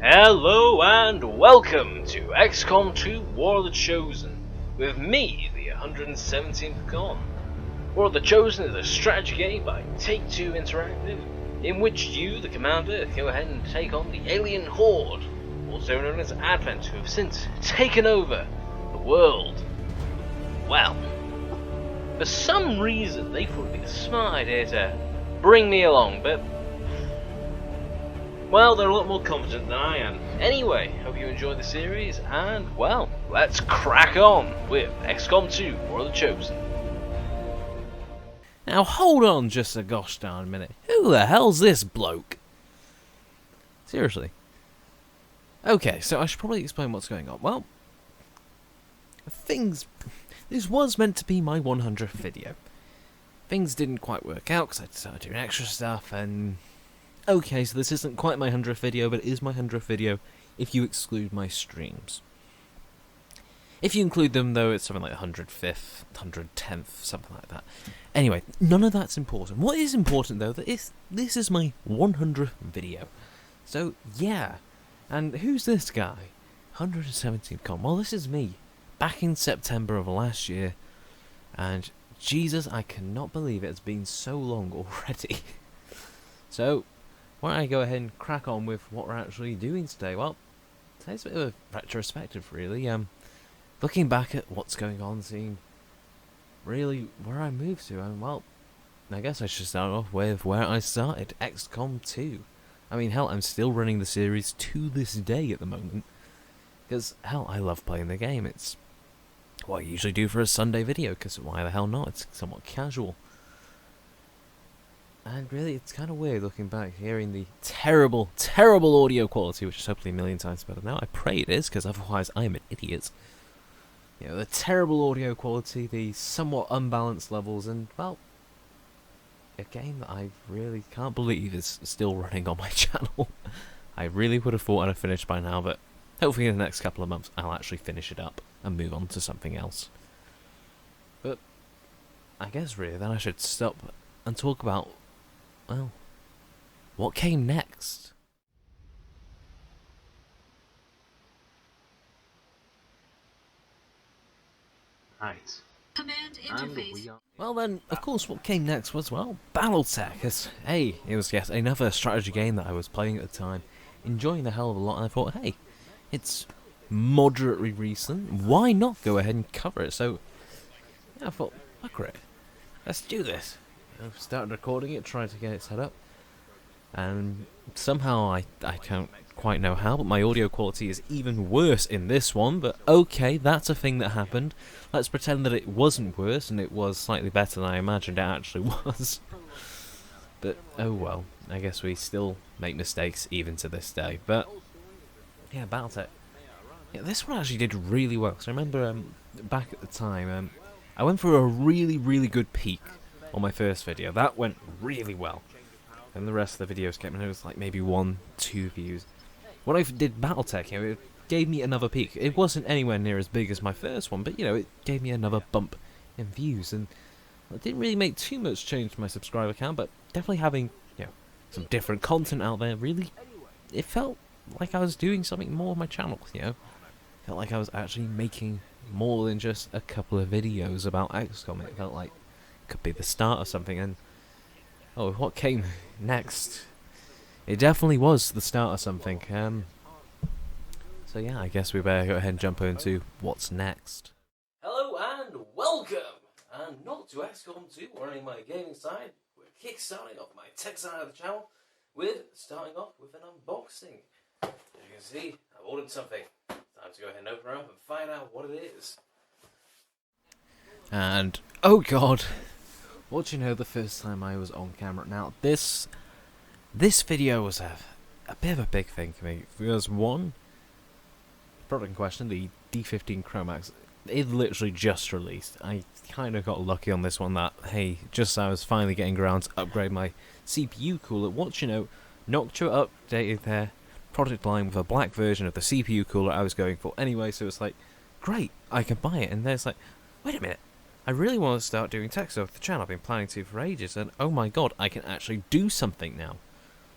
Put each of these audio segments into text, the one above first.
Hello and welcome to XCOM 2 War of the Chosen, with me, the 117th Con. War of the Chosen is a strategy game by Take-Two Interactive, in which you, the commander, go ahead and take on the alien horde, also known as Advent, who have since taken over the world. Well, for some reason they thought it'd be a smart idea to bring me along, but well, they're a lot more competent than I am. Anyway, hope you enjoyed the series, and, well, let's crack on with XCOM 2 War of the Chosen. Now hold on just a gosh darn minute. Who the hell's this bloke? Seriously. Okay, so I should probably explain what's going on. Well, this was meant to be my 100th video. Things didn't quite work out because I started doing extra stuff and... Okay, so this isn't quite my 100th video, but it is my 100th video if you exclude my streams. If you include them, though, it's something like 105th, 110th, something like that. Anyway, none of that's important. What is important, though, this is my 100th video. So, yeah. And who's this guy? 117th Con. Well, this is me, back in September of last year. And, Jesus, I cannot believe it's been so long already. So... why don't I go ahead and crack on with what we're actually doing today? Well, today's a bit of a retrospective, really. Looking back at what's going on, seeing really where I moved to, and well, I guess I should start off with where I started, XCOM 2. I mean, hell, I'm still running the series to this day at the moment, because, hell, I love playing the game. It's what I usually do for a Sunday video, because why the hell not? It's somewhat casual. And really, it's kind of weird looking back, hearing the terrible, terrible audio quality, which is hopefully a million times better now. I pray it is, because otherwise I'm an idiot. You know, the terrible audio quality, the somewhat unbalanced levels, and, well, a game that I really can't believe is still running on my channel. I really would have thought I'd have finished by now, but hopefully in the next couple of months I'll actually finish it up and move on to something else. But I guess really then I should stop and talk about, well, what came next? Right. Command interface. Well then, of course what came next was, well, Battletech. It was yet another strategy game that I was playing at the time, enjoying the hell of a lot, and I thought, hey, it's moderately recent, why not go ahead and cover it? So, yeah, I thought, fuck it, let's do this. I started recording it, tried to get it set up, and somehow I don't quite know how, but my audio quality is even worse in this one, but okay, that's a thing that happened. Let's pretend that it wasn't worse, and it was slightly better than I imagined it actually was. But, oh well, I guess we still make mistakes even to this day. But, yeah, Battletech. Yeah, this one actually did really well, because I remember back at the time, I went for a really, really good peak on my first video. That went really well. And the rest of the videos kept, it was like maybe 1-2 views. When I did Battletech, you know, it gave me another peak. It wasn't anywhere near as big as my first one, but you know, it gave me another bump in views. And it didn't really make too much change to my subscriber count, but definitely having, you know, some different content out there, really, it felt like I was doing something more on my channel, you know. Felt like I was actually making more than just a couple of videos about XCOM. It felt like it could be the start of something, and oh, what came next? It definitely was the start of something. So yeah, I guess we better go ahead and jump into what's next. Hello and welcome! And not to XCOM 2 or any my gaming side, we're kickstarting off my tech side of the channel with starting off with an unboxing. As you can see, I've ordered something. Time to go ahead and open her up and find out what it is. And, oh god, what do you know, the first time I was on camera. Now, this video was a bit of a big thing for me, because one, the product in question, the D15 Chromax, it literally just released. I kind of got lucky on this one that, hey, just as I was finally getting around to upgrade my CPU cooler, what you know, Noctua updated their product line with a black version of the CPU cooler I was going for anyway, so it's like, great, I can buy it. And then it's like, wait a minute, I really want to start doing tech stuff with the channel. I've been planning to for ages, and oh my god, I can actually do something now.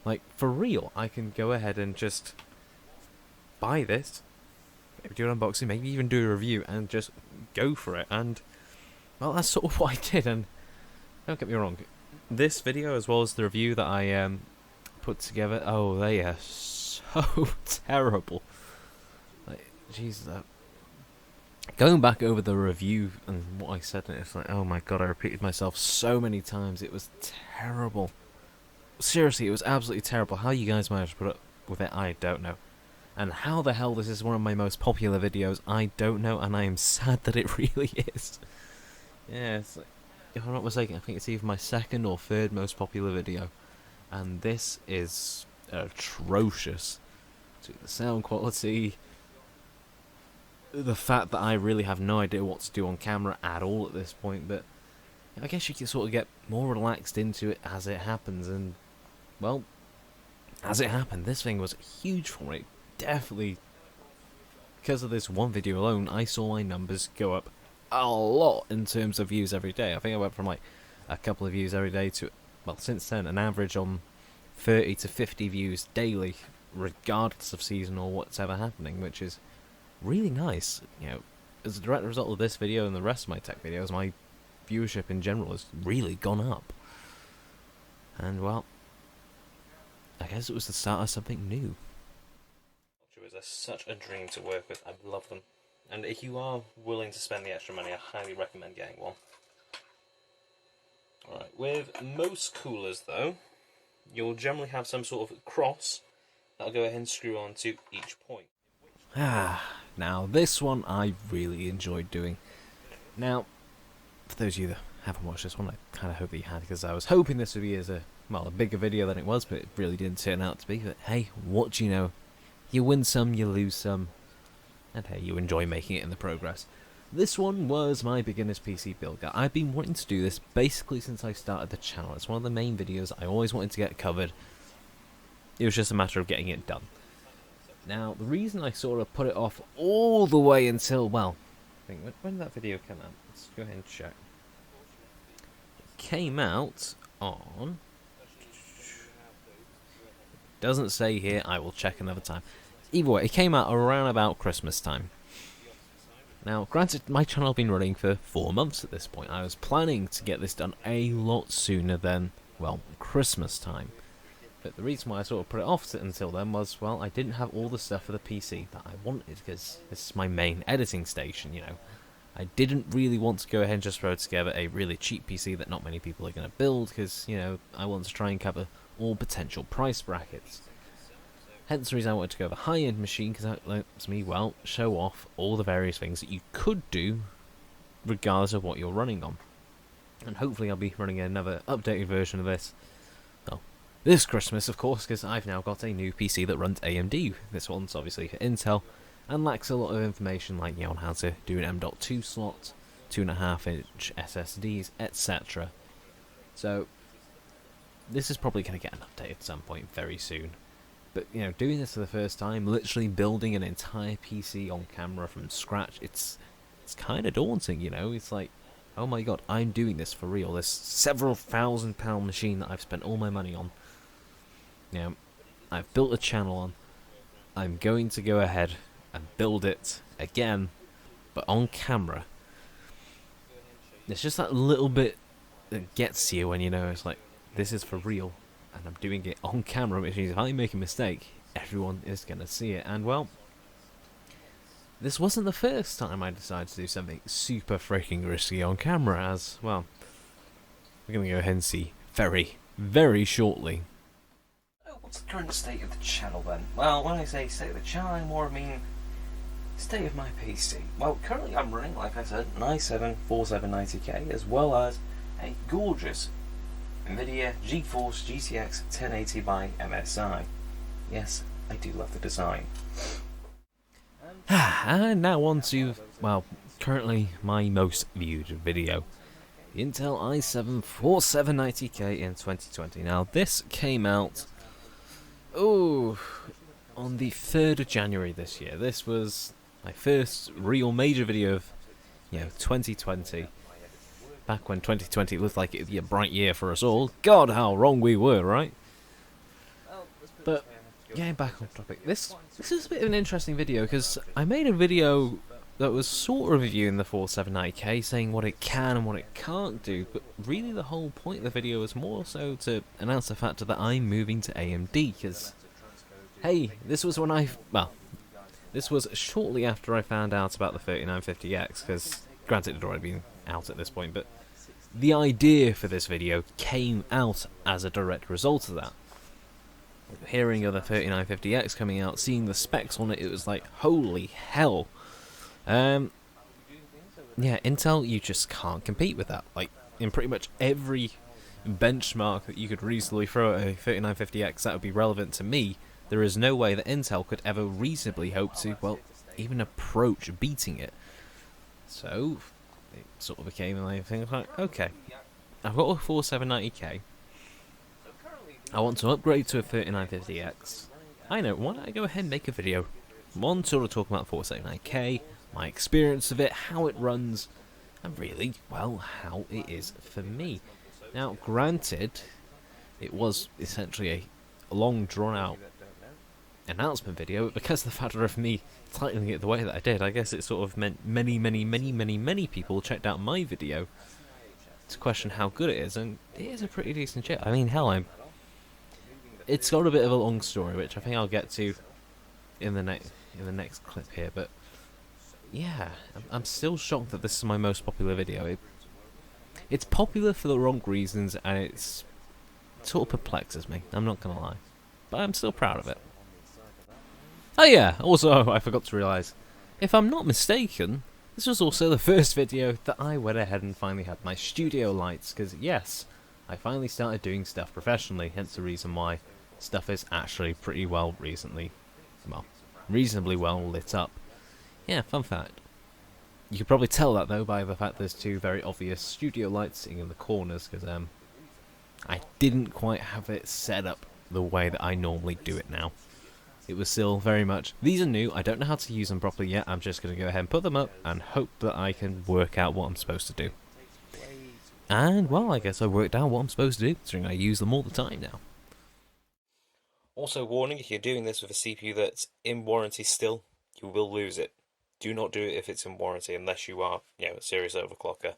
Like, for real, I can go ahead and just buy this, maybe do an unboxing, maybe even do a review, and just go for it. And well, that's sort of what I did. And don't get me wrong, this video as well as the review that I put together, oh, they are so terrible. Like, Jesus, going back over the review and what I said, and it's like, oh my god, I repeated myself so many times. It was terrible. Seriously, it was absolutely terrible. How you guys managed to put up with it, I don't know. And how the hell this is one of my most popular videos, I don't know, and I am sad that it really is. Yeah, it's like, if I'm not mistaken, I think it's either my second or third most popular video. And this is atrocious. To the sound quality, the fact that I really have no idea what to do on camera at all at this point, but I guess you can sort of get more relaxed into it as it happens, and, well, as it happened, this thing was huge for me. Definitely, because of this one video alone, I saw my numbers go up a lot in terms of views every day. I think I went from like a couple of views every day to, well, since then, an average on 30 to 50 views daily, regardless of season or what's ever happening, which is really nice. You know, as a direct result of this video and the rest of my tech videos, my viewership in general has really gone up. And, well, I guess it was the start of something new. It was such a dream to work with. I love them. And if you are willing to spend the extra money, I highly recommend getting one. Alright, with most coolers though, you'll generally have some sort of cross that'll go ahead and screw on to each point. Now this one I really enjoyed doing. Now, for those of you that haven't watched this one, I kind of hope that you had, because I was hoping this would be a bigger video than it was, but it really didn't turn out to be. But hey, what do you know? You win some, you lose some, and hey, you enjoy making it in the progress. This one was my beginner's PC build guide. I've been wanting to do this basically since I started the channel. It's one of the main videos I always wanted to get covered. It was just a matter of getting it done. Now, the reason I sort of put it off all the way until, well, I think, when did that video come out? Let's go ahead and check. It came out on... Doesn't say here, I will check another time. Either way, it came out around about Christmas time. Now, granted, my channel had been running for 4 months at this point. I was planning to get this done a lot sooner than, well, Christmas time. But the reason why I sort of put it off until then was, well, I didn't have all the stuff for the PC that I wanted, because this is my main editing station, you know. I didn't really want to go ahead and just throw together a really cheap PC that not many people are going to build, because, you know, I want to try and cover all potential price brackets. Hence the reason I wanted to go with a high-end machine, because that lets me, well, show off all the various things that you could do regardless of what you're running on. And hopefully I'll be running another updated version of this, well, this Christmas of course, because I've now got a new PC that runs AMD. This one's obviously for Intel and lacks a lot of information, like, you know, on how to do an M.2 slot, 2.5-inch SSDs, etc. So this is probably going to get an update at some point very soon. But, you know, doing this for the first time, literally building an entire PC on camera from scratch, it's kind of daunting, you know? It's like, oh my god, I'm doing this for real. This several £1,000 machine that I've spent all my money on. You know, I've built a channel on. I'm going to go ahead and build it again, but on camera. It's just that little bit that gets to you when you know it's like, this is for real. And I'm doing it on camera, which means if I make a mistake, everyone is going to see it. And, well, this wasn't the first time I decided to do something super freaking risky on camera, as, well, we're going to go ahead and see very, very shortly. Oh, what's the current state of the channel, then? Well, when I say state of the channel, I more mean state of my PC. Well, currently I'm running, like I said, an i7 4790K, as well as a gorgeous NVIDIA GeForce GTX 1080 by MSI. Yes, I do love the design. And now on to, well, currently my most viewed video. The Intel i7 4790K in 2020. Now this came out, on the 3rd of January this year. This was my first real major video of, 2020. Back when 2020 looked like it would be a bright year for us all. God, how wrong we were, right? But yeah, back on topic. This is a bit of an interesting video because I made a video that was sort of reviewing the 4790K, saying what it can and what it can't do, but really the whole point of the video was more so to announce the fact that I'm moving to AMD, because, hey, this was this was shortly after I found out about the 3950X, because granted it had already been out at this point, but the idea for this video came out as a direct result of that. Hearing of the 3950X coming out, seeing the specs on it, it was like, holy hell. Yeah, Intel, you just can't compete with that. Like, in pretty much every benchmark that you could reasonably throw at a 3950X that would be relevant to me, there is no way that Intel could ever reasonably hope to, well, even approach beating it. So, it sort of became like, okay, I've got a 4790K, I want to upgrade to a 3950X. I know, why don't I go ahead and make a video? One sort of talking about 4790K, my experience of it, how it runs, and really, well, how it is for me. Now, granted, it was essentially a long, drawn-out announcement video, but because of the factor of me titling it the way that I did, I guess it sort of meant many people checked out my video to question how good it is, and it is a pretty decent chip. I mean, hell, it's got a bit of a long story, which I think I'll get to in the next clip here, but yeah, I'm still shocked that this is my most popular video. It's popular for the wrong reasons, and it sort of perplexes me, I'm not gonna lie, but I'm still proud of it. Oh yeah, also I forgot to realise, if I'm not mistaken, this was also the first video that I went ahead and finally had my studio lights, because yes, I finally started doing stuff professionally, hence the reason why stuff is actually pretty well reasonably well lit up. Yeah, fun fact. You could probably tell that though by the fact there's two very obvious studio lights sitting in the corners, because I didn't quite have it set up the way that I normally do it now. It was still very much, these are new, I don't know how to use them properly yet, I'm just going to go ahead and put them up and hope that I can work out what I'm supposed to do. And, well, I guess I worked out what I'm supposed to do, considering I use them all the time now. Also, warning, if you're doing this with a CPU that's in warranty still, you will lose it. Do not do it if it's in warranty, unless you are, a serious overclocker.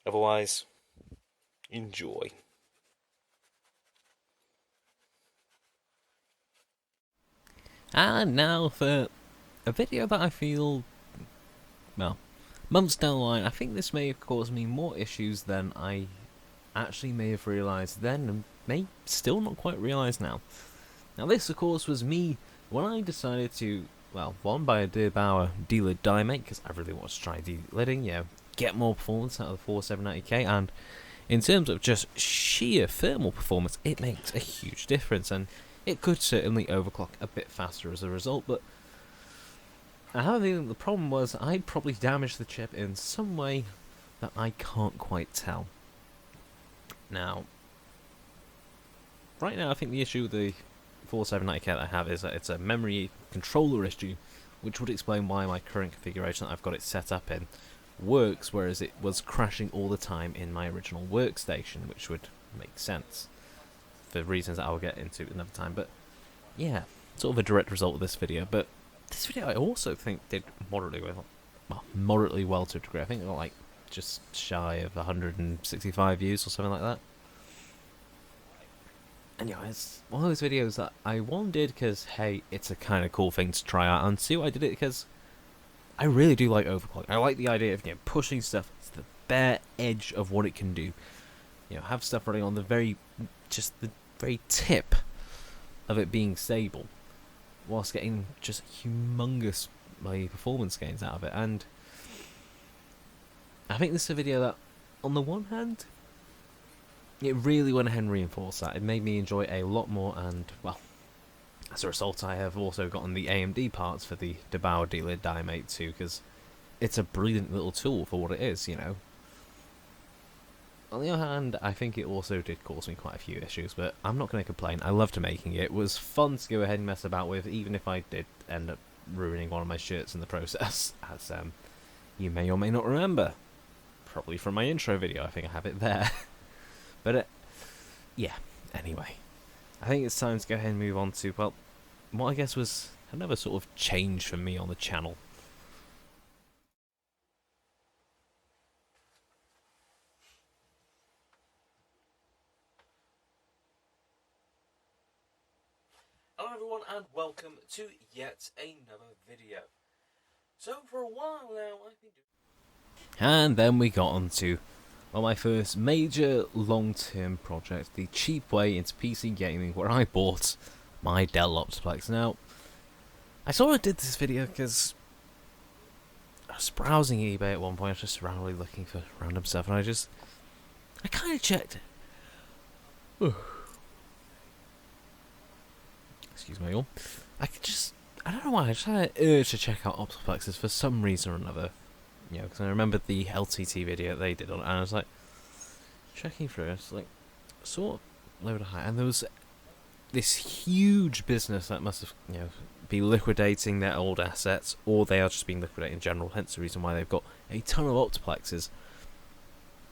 Otherwise, enjoy. And now for a video that I feel, well, months down the line, I think this may have caused me more issues than I actually may have realised then, and may still not quite realise now. Now this, of course, was me when I decided to, well, one, buy a Debauer D-Lid die mate, because I really want to try D-Lidding, get more performance out of the 4790K, and in terms of just sheer thermal performance, it makes a huge difference, and it could certainly overclock a bit faster as a result, but I have a feeling the problem was I probably damaged the chip in some way that I can't quite tell. Now, right now I think the issue with the 4790K that I have is that it's a memory controller issue, which would explain why my current configuration that I've got it set up in works, whereas it was crashing all the time in my original workstation, which would make sense for reasons that I'll get into another time. But yeah, sort of a direct result of this video. But this video I also think did moderately well to a degree. I think it got like just shy of 165 views or something like that. And it's one of those videos that I did because, hey, it's a kind of cool thing to try out, and two, I did it because I really do like overclock. I like the idea of pushing stuff to the bare edge of what it can do. Have stuff running on the very tip of it being stable, whilst getting just humongous performance gains out of it. And I think this is a video that, on the one hand, it really went ahead and reinforced that. It made me enjoy a lot more, and, well, as a result, I have also gotten the AMD parts for the Debauer D-Lid die mate too, because it's a brilliant little tool for what it is, On the other hand, I think it also did cause me quite a few issues, but I'm not going to complain. I loved making it. It was fun to go ahead and mess about with, even if I did end up ruining one of my shirts in the process, as you may or may not remember. Probably from my intro video, I think I have it there. But, yeah, anyway. I think it's time to go ahead and move on to, well, what I guess was another sort of change for me on the channel. Hello everyone and welcome to yet another video. So for a while now I've been doing... And then we got on to, well, my first major long-term project, the cheap way into PC gaming, where I bought my Dell Optiplex. Now, I sort of did this video because I was browsing eBay at one point. I was just randomly looking for random stuff, and I kind of checked it. Excuse me, all. I don't know why, I just had an urge to check out Optiplexes for some reason or another. You know, because I remembered the LTT video they did on it, and I was like, checking through, it's like, sort of load of high, and there was this huge business that must have, you know, be liquidating their old assets, or they are just being liquidated in general, hence the reason why they've got a ton of Optiplexes.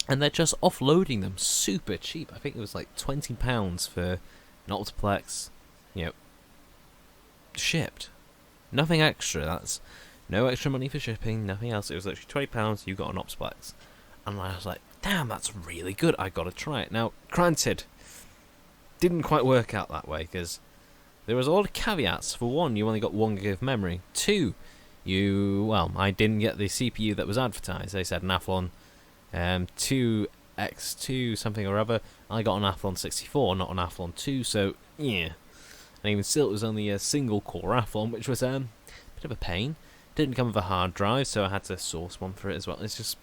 And they're just offloading them super cheap. I think it was like £20 for an Optiplex, you know, shipped. Nothing extra, that's no extra money for shipping, nothing else. It was literally £20, you got an Optiplex. And I was like, damn, that's really good, I gotta try it. Now, granted, didn't quite work out that way, because there was a lot of caveats. For one, you only got 1 gig of memory. 2, I didn't get the CPU that was advertised. They said an Athlon 2X2 something or other. I got an Athlon 64, not an Athlon 2, so, yeah. And even still, it was only a single core Athlon, which was a bit of a pain. Didn't come with a hard drive, so I had to source one for it as well. It's just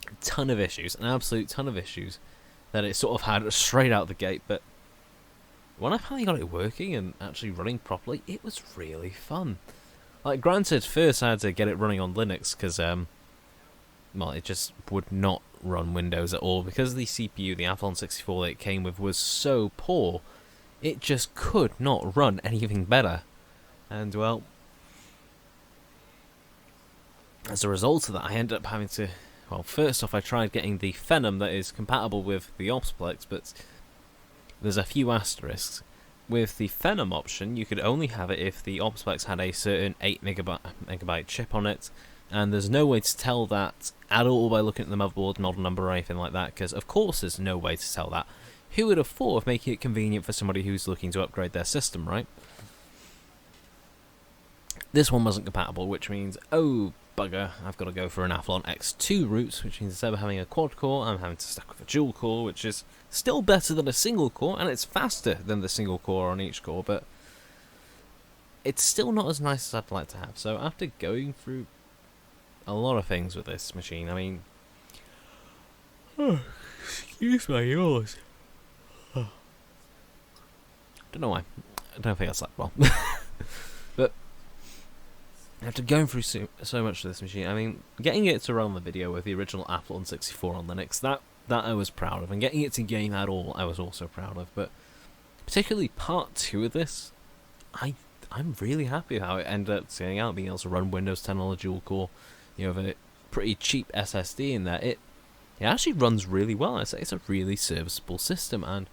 a ton of issues, an absolute ton of issues that it sort of had straight out the gate. But when I finally got it working and actually running properly, it was really fun. Like, granted, first I had to get it running on Linux because, well, it just would not run Windows at all because the CPU, the Athlon 64 that it came with, was so poor. It just could not run anything better. And, well, as a result of that, I ended up having to... Well, first off, I tried getting the Phenom that is compatible with the Optiplex, but there's a few asterisks. With the Phenom option, you could only have it if the Optiplex had a certain 8 megabyte chip on it, and there's no way to tell that at all by looking at the motherboard model number or anything like that, because of course there's no way to tell that. Who would have thought of making it convenient for somebody who's looking to upgrade their system, right? This one wasn't compatible, which means, oh bugger, I've got to go for an Athlon X2 route, which means instead of having a quad core, I'm having to stick with a dual core, which is still better than a single core, and it's faster than the single core on each core, but it's still not as nice as I'd like to have. So after going through a lot of things with this machine, I mean... excuse my yours. Don't know why. I don't think I slept well. But after going through so much of this machine, I mean, getting it to run the video with the original Athlon 64 on Linux, that I was proud of, and getting it to game at all, I was also proud of. But particularly part 2 of this, I'm really happy with how it ended up turning out, being able to run Windows 10 on a dual core, you know, with a pretty cheap SSD in there. It actually runs really well. It's a really serviceable system, and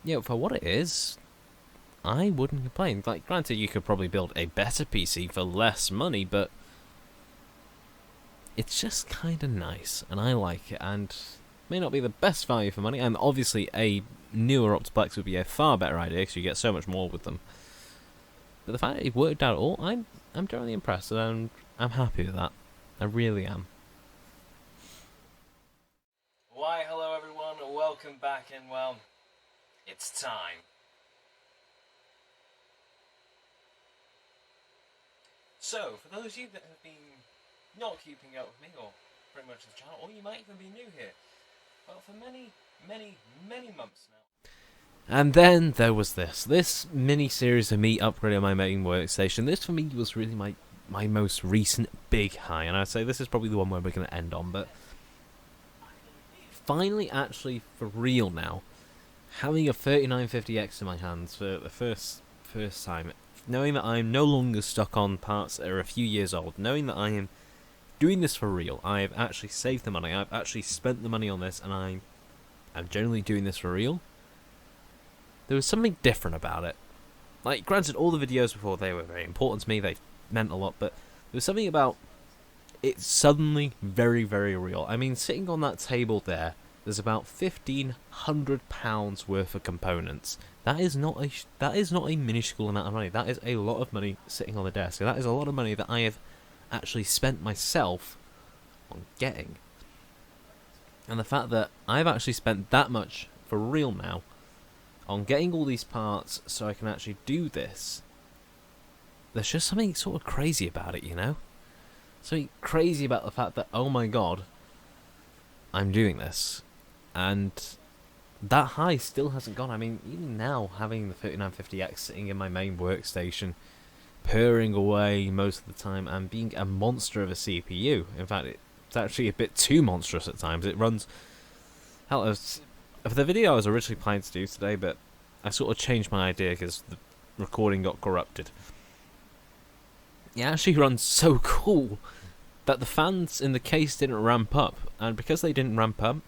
you know, for what it is, I wouldn't complain. Like, granted, you could probably build a better PC for less money, but it's just kind of nice, and I like it, and may not be the best value for money, and obviously a newer Optiplex would be a far better idea, because you get so much more with them. But the fact that it worked out at all, I'm generally impressed, and I'm happy with that. I really am. Why, hello everyone, welcome back, and well, it's time. So, for those of you that have been not keeping up with me, or pretty much the channel, or you might even be new here, well, for many, many, many months now. And then there was this mini-series of me upgrading my main workstation. This, for me, was really my most recent big high, and I'd say this is probably the one where we're going to end on, but finally, actually, for real now, having a 3950X in my hands for the first time, knowing that I'm no longer stuck on parts that are a few years old, knowing that I am doing this for real, I've actually saved the money, I've actually spent the money on this, and I'm generally doing this for real, there was something different about it. Like, granted, all the videos before, they were very important to me, they meant a lot, but there was something about it suddenly very, very real. I mean, sitting on that table there's about £1,500 worth of components. That is not a minuscule amount of money. That is a lot of money sitting on the desk. And that is a lot of money that I have actually spent myself on getting. And the fact that I've actually spent that much for real now on getting all these parts so I can actually do this, there's just something sort of crazy about it, you know? Something crazy about the fact that, oh my god, I'm doing this. And that high still hasn't gone. I mean, even now, having the 3950X sitting in my main workstation, purring away most of the time, and being a monster of a CPU. In fact, it's actually a bit too monstrous at times. It runs... Hell, for the video I was originally planning to do today, but I sort of changed my idea because the recording got corrupted. It actually runs so cool that the fans in the case didn't ramp up, and because they didn't ramp up,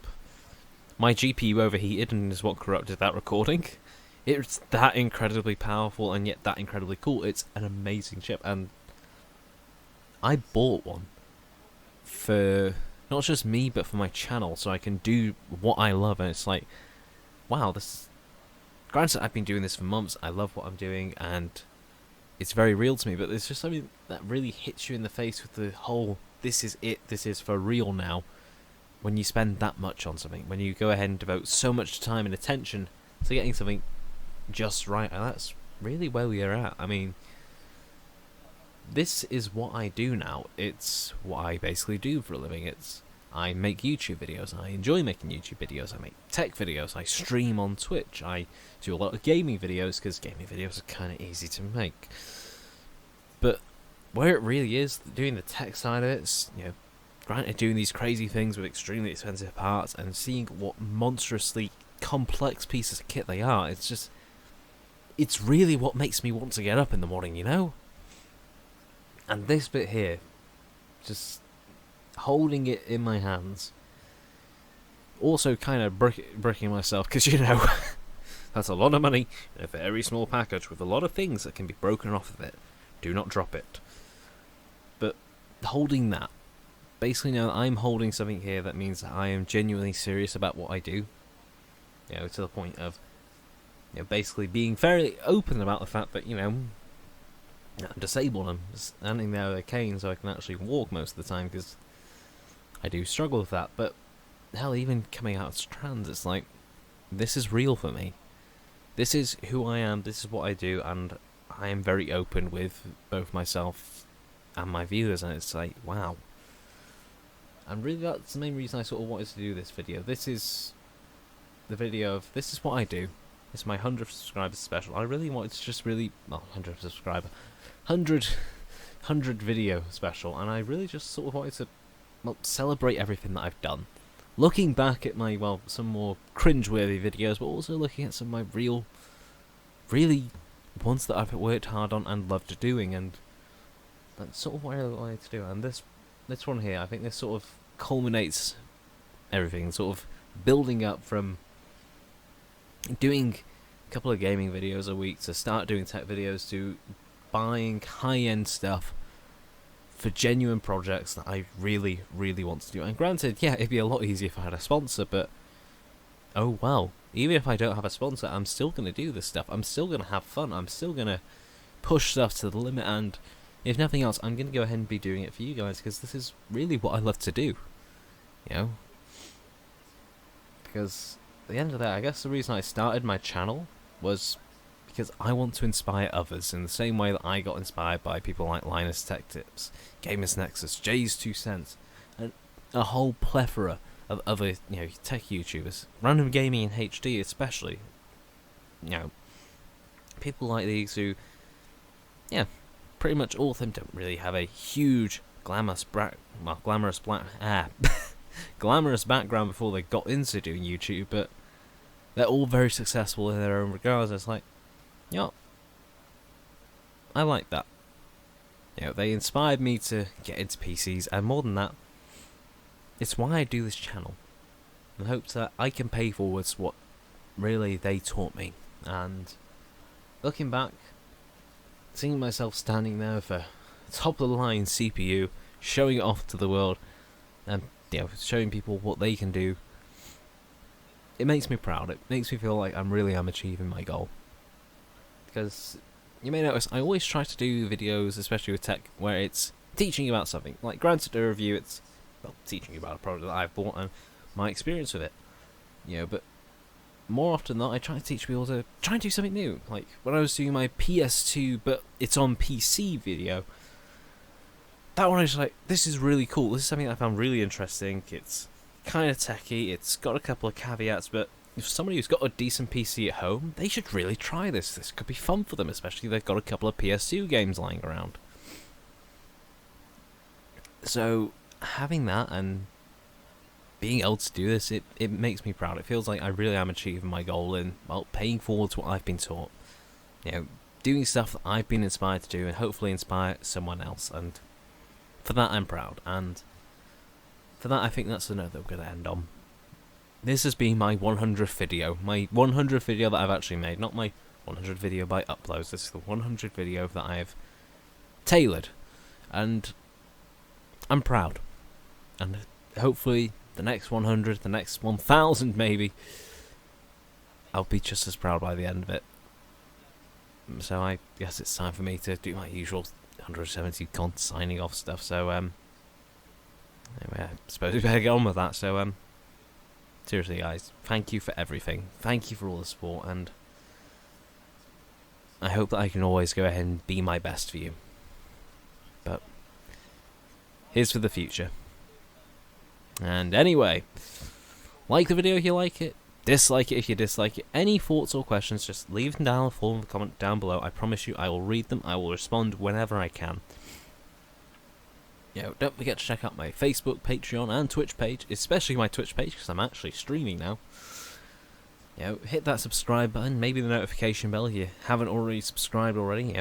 my GPU overheated and is what corrupted that recording. It's that incredibly powerful and yet that incredibly cool. It's an amazing chip, and I bought one for not just me but for my channel so I can do what I love. And it's like, wow, this... Granted, I've been doing this for months, I love what I'm doing, and it's very real to me, but there's just something that really hits you in the face with the whole, this is it, this is for real now. When you spend that much on something, when you go ahead and devote so much time and attention to getting something just right, and that's really where we are at. I mean, this is what I do now. It's what I basically do for a living. I make YouTube videos. I enjoy making YouTube videos. I make tech videos. I stream on Twitch. I do a lot of gaming videos because gaming videos are kind of easy to make. But where it really is, doing the tech side of it, it's, you know, granted, doing these crazy things with extremely expensive parts and seeing what monstrously complex pieces of kit they are, it's really what makes me want to get up in the morning, you know? And this bit here, just holding it in my hands, also kind of bricking myself, because, you know, that's a lot of money in a very small package with a lot of things that can be broken off of it. Do not drop it. But holding that, basically now I'm holding something here that means that I am genuinely serious about what I do. You know, to the point of, you know, basically being very open about the fact that, you know, I'm disabled. I'm standing there with a cane so I can actually walk most of the time because I do struggle with that. But hell, even coming out as trans, it's like, this is real for me. This is who I am, this is what I do, and I am very open with both myself and my viewers, and it's like, wow. And really that's the main reason I sort of wanted to do this video. This is the video of, this is what I do. It's my 100 subscribers special. I really wanted to just really, well, 100 subscriber, 100 video special, and I really just sort of wanted to, well, celebrate everything that I've done. Looking back at my, well, some more cringe-worthy videos, but also looking at some of my really ones that I've worked hard on and loved doing, and that's sort of what I wanted to do. And this one here, I think this sort of culminates everything, sort of building up from doing a couple of gaming videos a week to start doing tech videos to buying high-end stuff for genuine projects that I really, really want to do. And granted, yeah, it'd be a lot easier if I had a sponsor, but oh well. Even if I don't have a sponsor, I'm still going to do this stuff. I'm still going to have fun. I'm still going to push stuff to the limit, and if nothing else, I'm going to go ahead and be doing it for you guys, because this is really what I love to do. You know? Because at the end of the day, I guess the reason I started my channel was because I want to inspire others in the same way that I got inspired by people like Linus Tech Tips, Gamers Nexus, Jay's 2 Cents, and a whole plethora of other, you know, tech YouTubers, Random Gaming in HD especially. You know, people like these who, yeah, pretty much all of them don't really have a huge glamorous glamorous background before they got into doing YouTube, but they're all very successful in their own regards. It's like, you know, I like that. You know, they inspired me to get into PCs, and more than that, it's why I do this channel, in hopes that I can pay forwards what really they taught me. And looking back, seeing myself standing there with a top of the line CPU, showing it off to the world, and showing people what they can do, it makes me proud. It makes me feel like I really am achieving my goal. Because you may notice I always try to do videos, especially with tech, where it's teaching you about something. Like granted, a review, it's teaching you about a product that I've bought and my experience with it. But more often than not, I try to teach people to try and do something new. Like when I was doing my PS2, but it's on PC video, that one I was like, this is really cool. This is something I found really interesting. It's kind of techy. It's got a couple of caveats, but if somebody who's got a decent PC at home, they should really try this. This could be fun for them, especially if they've got a couple of PS2 games lying around. So having that and being able to do this, it makes me proud. It feels like I really am achieving my goal in, paying forward to what I've been taught. Doing stuff that I've been inspired to do and hopefully inspire someone else. And for that, I'm proud. And for that, I think that's the note that we're going to end on. This has been my 100th video. My 100th video that I've actually made. Not my 100th video by uploads. This is the 100th video that I've tailored. And I'm proud. And hopefully the next 100, the next 1,000 maybe, I'll be just as proud by the end of it. So I guess it's time for me to do my usual 170 signing off stuff. So anyway, I suppose we better get on with that. So seriously guys, thank you for everything. Thank you for all the support, and I hope that I can always go ahead and be my best for you. But here's for the future. And anyway, like the video if you like it, dislike it if you dislike it. Any thoughts or questions, just leave them down in the comment down below. I promise you I will read them. I will respond whenever I can. Don't forget to check out my Facebook, Patreon and Twitch page, especially my Twitch page because I'm actually streaming now. Hit that subscribe button, maybe the notification bell if you haven't already subscribed already,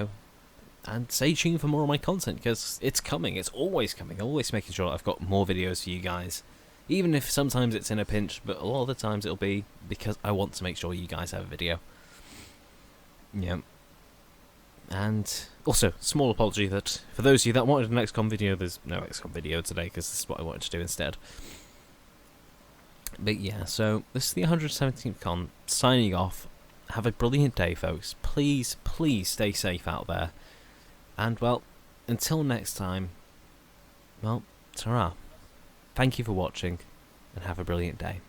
and stay tuned for more of my content because it's coming. It's always coming. Always making sure that I've got more videos for you guys. Even if sometimes it's in a pinch, but a lot of the times it'll be because I want to make sure you guys have a video. And also, small apology that for those of you that wanted an XCOM video, there's no XCOM video today because this is what I wanted to do instead. But yeah, so this is the 117th con, signing off. Have a brilliant day, folks. Please, please stay safe out there. And, well, until next time, well, ta-ra. Thank you for watching, and have a brilliant day.